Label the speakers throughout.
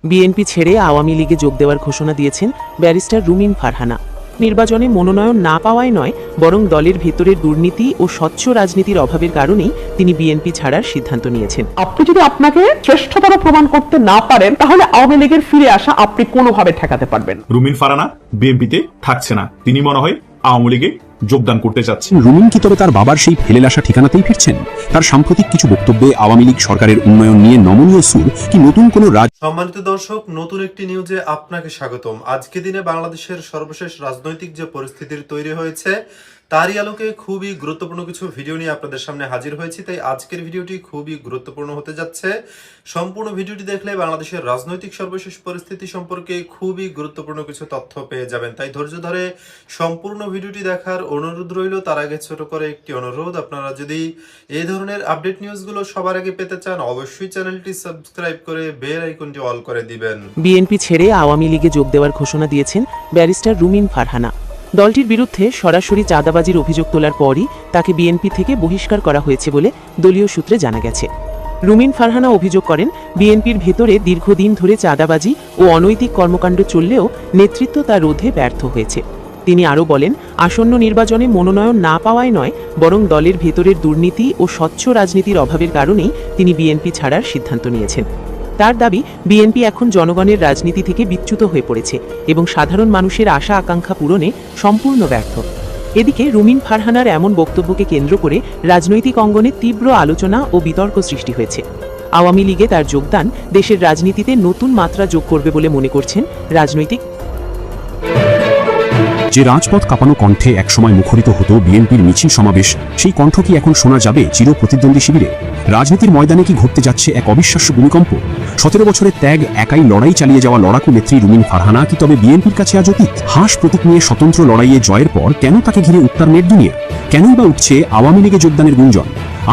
Speaker 1: BNP ছেড়ে আওয়ামী লীগে যোগ দেওয়ার ঘোষণা দিয়েছেন ব্যারিস্টার রুমিন ফারহানা। নির্বাচনে মনোনয়ন না পাওয়ায় নয়, বরং দলের ভেতরের দুর্নীতি ও স্বচ্ছ রাজনীতির অভাবের কারণেই তিনি বিএনপি ছাড়ার সিদ্ধান্ত নিয়েছেন।
Speaker 2: আপনি যদি আপনাকে শ্রেষ্ঠতর প্রমাণ করতে না পারেন, তাহলে আওয়ামী লীগের ফিরে আসা আপনি কোনোভাবে ঠেকাতে পারবেন।
Speaker 3: রুমিন ফারহানা বিএনপিতে থাকছে না, তিনি মনে হয় আওয়ামী লীগে যোগদান করতে যাচ্ছেন।
Speaker 4: রুমিন কি তবে তার বাবার সেই ফেলে আসা ঠিকানাতেই ফিরছেন? তার সাম্প্রতিক কিছু বক্তব্যে আওয়ামী লীগ সরকারের উন্নয়ন নিয়ে নমনীয় সুর কি নতুন কোনো
Speaker 5: সম্মানিত দর্শক, নতুন একটি নিউজে আপনাকে স্বাগতম। আজকে দিনে বাংলাদেশের সর্বশেষ রাজনৈতিক যে পরিস্থিতির তৈরি হয়েছে তারই আলোকে খুবই গুরুত্বপূর্ণ কিছু ভিডিও নিয়ে আপনাদের সামনে হাজির হয়েছি। তাই আজকের ভিডিওটি খুবই গুরুত্বপূর্ণ হতে যাচ্ছে। সম্পূর্ণ ভিডিওটি দেখলে বাংলাদেশের রাজনৈতিক সর্বশেষ পরিস্থিতি সম্পর্কে খুবই গুরুত্বপূর্ণ কিছু তথ্য পেয়ে যাবেন। তাই ধৈর্য ধরে সম্পূর্ণ ভিডিওটি দেখার অনুরোধ রইল। তার আগে ছোট করে একটি অনুরোধ, আপনারা যদি এই ধরনের আপডেট নিউজগুলো সবার আগে পেতে চান, অবশ্যই চ্যানেলটি সাবস্ক্রাইব করে বেল আইকনটি অল করে দিবেন।
Speaker 1: বিএনপি ছেড়ে আওয়ামী লীগে যোগ দেওয়ার ঘোষণা দিয়েছেন ব্যারিস্টার রুমিন ফারহানা। দলটির বিরুদ্ধে সরাসরি চাঁদাবাজির অভিযোগ তোলার পরই তাকে বিএনপি থেকে বহিষ্কার করা হয়েছে বলে দলীয় সূত্রে জানা গেছে। রুমিন ফারহানা অভিযোগ করেন, বিএনপির ভেতরে দীর্ঘদিন ধরে চাঁদাবাজি ও অনৈতিক কর্মকাণ্ড চললেও নেতৃত্ব তা রোধে ব্যর্থ হয়েছে। তিনি আরও বলেন, আসন্ন নির্বাচনে মনোনয়ন না পাওয়ায় নয়, বরং দলের ভেতরের দুর্নীতি ও স্বচ্ছ রাজনীতির অভাবের কারণেই তিনি বিএনপি ছাড়ার সিদ্ধান্ত নিয়েছেন। তার দাবি, বিএনপি এখন জনগণের রাজনীতি থেকে বিচ্যুত হয়ে পড়েছে এবং সাধারণ মানুষের আশা আকাঙ্ক্ষা পূরণে সম্পূর্ণ ব্যর্থ। এদিকে রুমিন ফারহানার এমন বক্তব্যকে কেন্দ্র করে রাজনৈতিক অঙ্গনে তীব্র আলোচনা ও বিতর্ক সৃষ্টি হয়েছে। আওয়ামী লীগে তার যোগদান দেশের রাজনীতিতে নতুন মাত্রা যোগ করবে বলে মনে করছেন রাজনৈতিক।
Speaker 4: যে রাজপথ কাঁপানো কণ্ঠে একসময় মুখরিত হতো বিএনপির মিছিল সমাবেশ, সেই কণ্ঠ কি এখন শোনা যাবে চির প্রতিদ্বন্দ্বী শিবিরে? রাজনীতির ময়দানে কি ঘটতে যাচ্ছে এক অবিশ্বাস্য ভূমিকম্প? 17 বছরের ত্যাগ, একাই লড়াই চালিয়ে যাওয়া লড়াকু নেত্রী রুমিন ফারহানা কি তবে বিএনপির কাছে আজ অতীত? হাঁস প্রতীক নিয়ে স্বতন্ত্র লড়াইয়ে জয়ের পর কেন তাকে ঘিরে উত্তার নেট দুনিয়া? কেনই বা উঠছে আওয়ামী লীগে যোগদানের গুঞ্জন?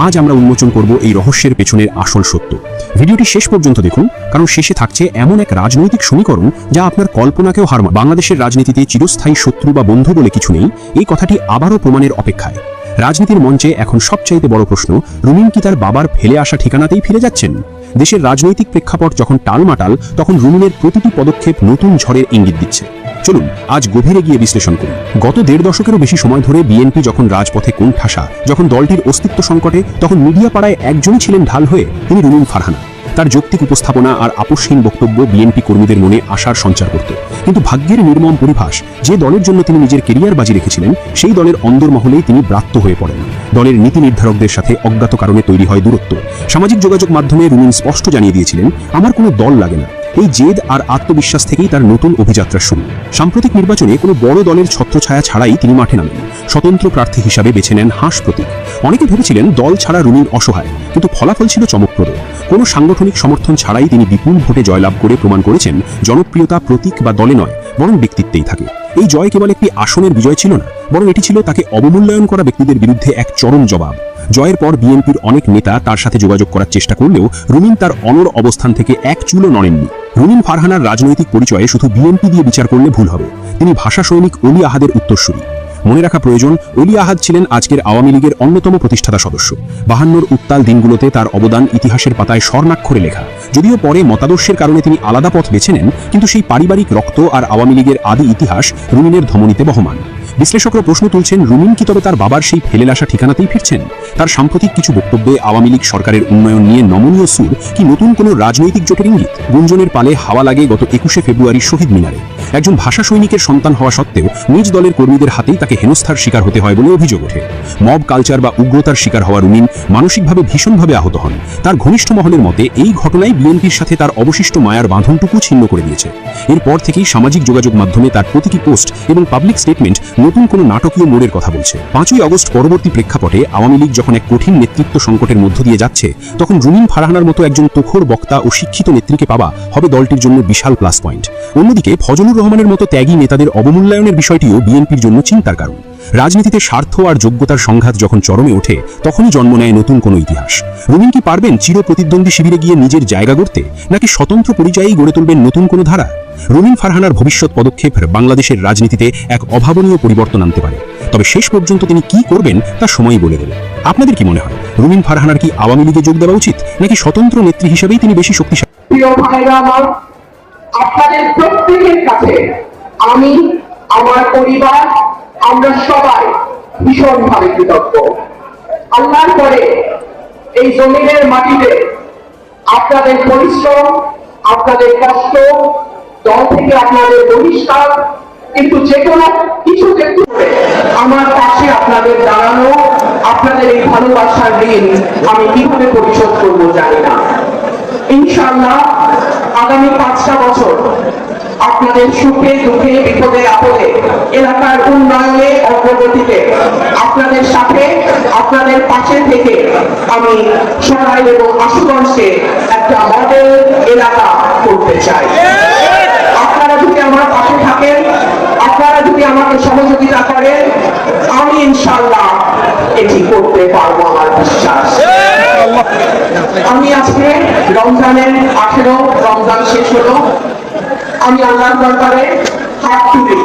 Speaker 4: আজ আমরা উন্মোচন করব এই রহস্যের পেছনের আসল সত্য। ভিডিওটি শেষ পর্যন্ত দেখুন, কারণ শেষে থাকছে এমন এক রাজনৈতিক সমীকরণ যা আপনার কল্পনাকেও হার মানাবে। বাংলাদেশের রাজনীতিতে চিরস্থায়ী শত্রু বা বন্ধু বলে কিছু নেই, এই কথাটি আবারও প্রমাণের অপেক্ষায়। রাজনীতির মঞ্চে এখন সবচাইতে বড় প্রশ্ন, রুমিন কি তার বাবার ফেলে আসা ঠিকানাতেই ফিরে যাচ্ছেন? দেশের রাজনৈতিক প্রেক্ষাপট যখন টালমাটাল, তখন রুমিনের প্রতিটি পদক্ষেপ নতুন ঝড়ের ইঙ্গিত দিচ্ছে। চলুন আজ গভীরে গিয়ে বিশ্লেষণ করি। গত 1.5 দশকেরও বেশি সময় ধরে বিএনপি যখন রাজপথে কোণঠাসা, যখন দলটির অস্তিত্ব সংকটে, তখন মিডিয়া পাড়ায় একজনই ছিলেন ঢাল হয়ে, তিনি রুমিন ফারহানা। তার যৌক্তিক উপস্থাপনা আর আপোষহীন বক্তব্য বিএনপি কর্মীদের মনে আশার সঞ্চার করত। কিন্তু ভাগ্যের নির্মম পরিভাষ, যে দলের জন্য তিনি নিজের কেরিয়ার বাজি রেখেছিলেন, সেই দলের অন্দরমহলেই তিনি ব্রাত্য হয়ে পড়েন। দলের নীতি নির্ধারকদের সাথে অজ্ঞাত কারণে তৈরি হয় দূরত্ব। সামাজিক যোগাযোগ মাধ্যমে রুমিন স্পষ্ট জানিয়ে দিয়েছিলেন, আমার কোনো দল লাগে না। এই জেদ আর আত্মবিশ্বাস থেকেই তার নতুন অভিযাত্রা শুরু। সাম্প্রতিক নির্বাচনে কোনো বড় দলের ছত্রছায়া ছাড়াই তিনি মাঠে নামেন। স্বতন্ত্র প্রার্থী হিসাবে বেছে নেন হাঁস প্রতীক। অনেকে ভেবেছিলেন দল ছাড়া রুমিন অসহায়, কিন্তু ফলাফল ছিল চমকপ্রদ। কোনো সাংগঠনিক সমর্থন ছাড়াই তিনি বিপুল ভোটে জয়লাভ করে প্রমাণ করেছেন, জনপ্রিয়তা প্রতীক বা দলে নয়, বরং ব্যক্তিত্বেই থাকে। এই জয় কেবল একটি আসনের বিজয় ছিল না, বরং এটি ছিল তাকে অবমূল্যায়ন করা ব্যক্তিদের বিরুদ্ধে এক চরম জবাব। জয়ের পর বিএনপির অনেক নেতা তার সাথে যোগাযোগ করার চেষ্টা করলেও রুমিন তার অনড় অবস্থান থেকে এক চুলও নড়েননি। রুমিন ফারহানার রাজনৈতিক পরিচয়ে শুধু বিএনপি দিয়ে বিচার করলে ভুল হবে। তিনি ভাষা সৈনিক অলি আহাদের উত্তরসূরি। মনে রাখা প্রয়োজন, অলি আহাদ ছিলেন আজকের আওয়ামী লীগের অন্যতম প্রতিষ্ঠাতা সদস্য। 52 উত্তাল দিনগুলোতে তার অবদান ইতিহাসের পাতায় স্বর্ণাক্ষরে লেখা। যদিও পরে মতাদর্শের কারণে তিনি আলাদা পথ বেছে নেন, কিন্তু সেই পারিবারিক রক্ত আর আওয়ামী লীগের আদি ইতিহাস রুমিনের ধমনীতে বহমান। বিশ্লেষকরা প্রশ্ন তুলছেন, রুমিন কি তবে তার বাবার সেই ফেলে আসা ঠিকানাতেই ফিরছেন? তার সাম্প্রতিক কিছু বক্তব্যে আওয়ামী লীগ সরকারের উন্নয়ন নিয়ে নমনীয় সুর কি নতুন কোনো রাজনৈতিক জোটের ইঙ্গিত? গুঞ্জনের পালে হাওয়া লাগে গত 21শে ফেব্রুয়ারি শহীদ মিনারে। একজন ভাষা সৈনিকের সন্তান হওয়া সত্ত্বেও নিজ দলের কর্মীদের হাতেই তাকে হেনস্থার শিকার হতে হয় বলে অভিযোগ ওঠে। মব কালচার বা উগ্রতার শিকার হওয়া রুমিন মানসিকভাবে ভীষণভাবে আহত হন। তার ঘনিষ্ঠ মহলের মতে এই ঘটনাই বিএনপির সাথে তার অবশিষ্ট মায়ার বাঁধনটুকু ছিন্ন করে দিয়েছে। এরপর থেকেই সামাজিক যোগাযোগ মাধ্যমে তার প্রতিটি পোস্ট এবং পাবলিক স্টেটমেন্ট নতুন কোনো নাটকীয় মোড়ের কথা বলছে। 5ই আগস্ট পরবর্তী প্রেক্ষাপটে আওয়ামী লীগ যখন এক কঠিন নেতৃত্ব সংকটের মধ্য দিয়ে যাচ্ছে, তখন রুমিন ফারহানার মতো একজন তুখোড় বক্তা ও শিক্ষিত নেত্রীকে পাওয়া হবে দলটির জন্য বিশাল প্লাস পয়েন্ট। অন্যদিকে ফজলুর রহমানের মতো ত্যাগী নেতাদের অবমূল্যায়নের বিষয়টিও বিএনপির জন্য চিন্তার কারণ। রাজনীতিতে স্বার্থ আর যোগ্যতার সংঘাত যখন চরমে ওঠে, তখনই জন্ম নেয় নতুন কোনো ইতিহাস। রুমিন কি পারবেন চির প্রতিদ্বন্দ্বী শিবিরে গিয়ে নিজের জায়গা গড়তে, নাকি স্বতন্ত্র পরিচয়েই গড়ে তুলবেন নতুন কোনো ধারা? রুমিন ফারহানার ভবিষ্যৎ পদক্ষেপ বাংলাদেশের রাজনীতিতে এক অভাবনীয় পরিবর্তন আনতে পারে। তবে শেষ পর্যন্ত তিনি কি করবেন তা সময়ই বলে দেবে। আপনাদের কি মনে হয়, রুমিন ফারহানার কি আওয়ামী লীগে যোগ দেওয়া উচিত, নাকি স্বতন্ত্র নেত্রী হিসেবেই তিনি বেশি শক্তিশালী?
Speaker 2: প্রিয় ভাইরা আমার, আপনাদের প্রত্যেকের কাছে আমি, আমার পরিবার, আমরা সবাই ভীষণভাবে কৃতজ্ঞ। আল্লাহর পরে এই জমিনের মাটিতে আপনাদের পরিশ্রম, আপনাদের কষ্ট, দল থেকে আপনাদের বহিষ্কার, কিন্তু যে কোনো কিছুকে করে আমার পাশে আপনাদের দাঁড়ানো, আপনাদের এই ভালোবাসার ঋণ আমি কিভাবে পরিশোধ করবো জানি না। ইনশাআল্লাহ আগামী 5টা বছর আপনাদের সুখে দুঃখে বিপদে আপদে এলাকার উন্নয়নে অগ্রগতিতে আপনাদের সাথে আপনাদের পাশে থেকে আমি সরাইল এবং আশুগঞ্জকে একটা মডেল এলাকা করতে চাই। আপনারা যদি আমার পাশে থাকেন, আপনারা যদি আমাকে সহযোগিতা করেন, আমি ইনশাআল্লাহ এটি করতে পারবো, আমার বিশ্বাস। আমি আজকে রমজানের 18 রমজান শেষ হলো, আমি আল্লাহর দরবারে হাত তুলি।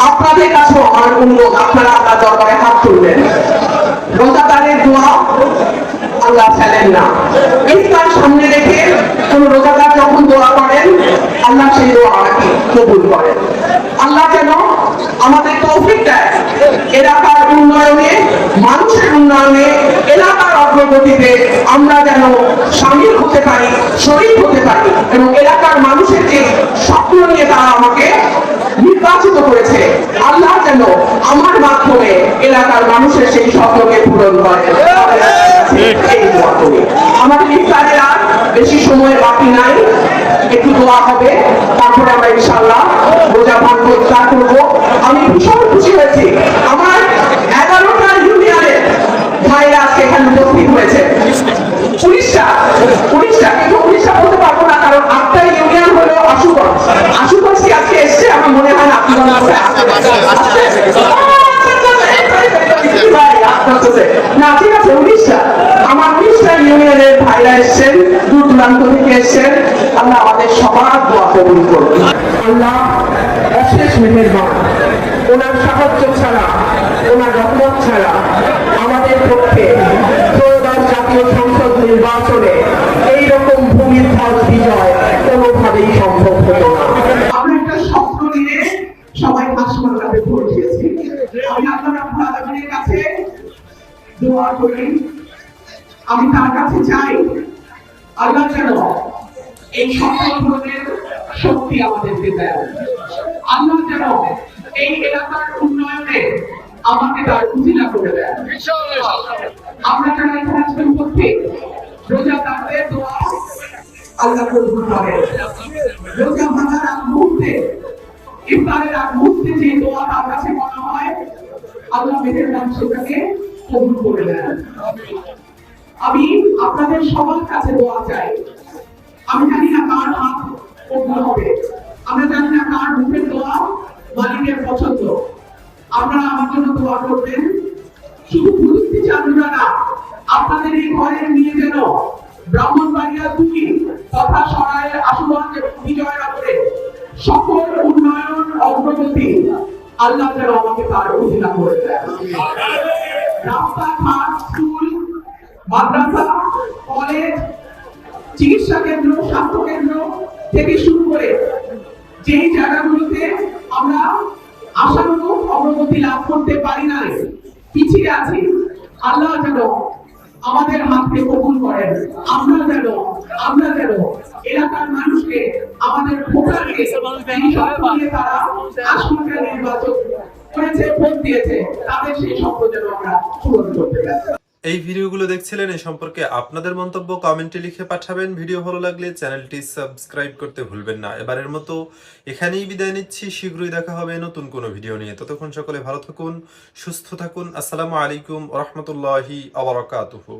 Speaker 2: আপনাদের কাছেও আমার অনুরোধ, আপনারা আল্লাহর দরবারে হাত তুলবেন। রোজাদারের দোয়া আল্লাহ ফেলেন না। ইফতার সামনে রেখে কোন রোজাদার যখন দোয়া করেন, আল্লাহ সেই দোয়া আমাকে কবুল করেন। আল্লাহ যেন আমাদের তৌফিক দেয় এলাকার উন্নয়নে, মানুষের উন্নয়নে, এলাকার অগ্রগতিতে আমরা যেন শামিল হতে পারি, শরীক হতে পারি, এবং এলাকার মানুষের যে স্বপ্ন নিয়ে তারা আমাকে নির্বাচিত করেছে, আল্লাহ যেন আমার মাধ্যমে এলাকার মানুষের সেই স্বপ্নকে পূরণ করে। আমাদের ইফতারের আর বেশি সময় বাকি নাই, একটু দোয়া হবে, তারপরে আমরা ইনশাআল্লাহ রোজা ভাঙবো, ইফতার করবো। আমি ভীষণ খুশি হয়েছি, আমার 11টা ইউনিয়নের ভাইরা আজকে এখানে উপস্থিত হয়েছে। 19টা কিন্তু 19টা বলতে পারবো না, কারণ 8টা ইউনিয়ন হলো আশুগঞ্জ। আশুগঞ্জ কি আজকে এসছে? আমার মনে হয় না। না, ঠিক আছে, 19টা আমার 19টা ইউনিয়নের ভাইরা এসছেন, দূর দূরান্ত থেকে এসছেন। আল্লাহ আমাদের সবার দোয়া কবুল করুন। আল্লাহ অশেষ মেহেরবান, ওনার সাহায্য ছাড়া, ওনার রহমত ছাড়া আমাদের পক্ষে ত্রয়োদশ জাতীয় সংসদ নির্বাচনে এইরকম ভূমিধ্বস বিজয় কোনোভাবেই সম্ভব হতো না। আমরা একটা স্বপ্ন নিয়ে সবাই হাসপাতালে পৌঁছেছি। আমি আল্লাহ রাব্বুল আলামিনের কাছে দোয়া করি, আমি তার কাছে চাই আল্লাহ যেন এই স্বপ্ন পূরণের শক্তি আমাদেরকে দেন। আল্লাহ যেন এই এলাকার উন্নয়নে আমাকে তার উজিলা করে দেন। আমরা যারা এখানে আজকে উপস্থিত, রোজাদারদের দোয়া আল্লাহ কবুল করেন। রোজা ভাঙার আগ মুহূর্তে, ইফতারের আগ মুহূর্তে যে দোয়া তার কাছে করা হয়, আল্লাহ মেহেরবান সেটাকে কবুল করে দেন। আমি আপনাদের সবার কাছে দোয়া চাই। আমি জানি না কার হাত কবুল হবে, আমরা জানি না কার মুখের দোয়া মালিকের পছন্দ। আপনারা আমার জন্য দোয়া করবেন। শুধু প্রযুক্তি চালুরা না, আপনাদের এই ঘরের নিয়ে যেন ব্রাহ্মণবাড়িয়া 2 তথা সরাইল, আশুগঞ্জ এবং বিজয়নগরে সকল উন্নয়ন অগ্রগতি আল্লাহ যেন আমাকে তার উজিলা করে দেন। রাস্তাঘাট, স্কুল, মাদ্রাসা, কলেজ, চিকিৎসা কেন্দ্র, স্বাস্থ্য কেন্দ্র থেকে শুরু করে যেই জায়গাগুলোতে আমরা আশানুরূপ অগ্রগতি লাভ করতে পারি না, পিছিয়ে আছি, আল্লাহ যেন আমাদের হাতকে কবুল করেন। আমরা যেন এলাকার মানুষকে, আমাদের ভোটারকে, তারা আসনকে নির্বাচন করেছে, ভোট দিয়েছে, তাদের সেই স্বপ্ন যেন আমরা পূরণ করতে পারি।
Speaker 5: এই ভিডিওগুলো দেখছিলেন, এই সম্পর্কে আপনাদের মন্তব্য কমেন্টে লিখে পাঠাবেন। ভিডিও ভালো লাগলে চ্যানেলটি সাবস্ক্রাইব করতে ভুলবেন না। এবারের মতো এখানেই বিদায় নিচ্ছি, শীঘ্রই দেখা হবে নতুন কোনো ভিডিও নিয়ে। ততক্ষণ সকলে ভালো থাকুন, সুস্থ থাকুন। আসসালামু আলাইকুম ওয়া রাহমাতুল্লাহি ওয়া বারাকাতুহু।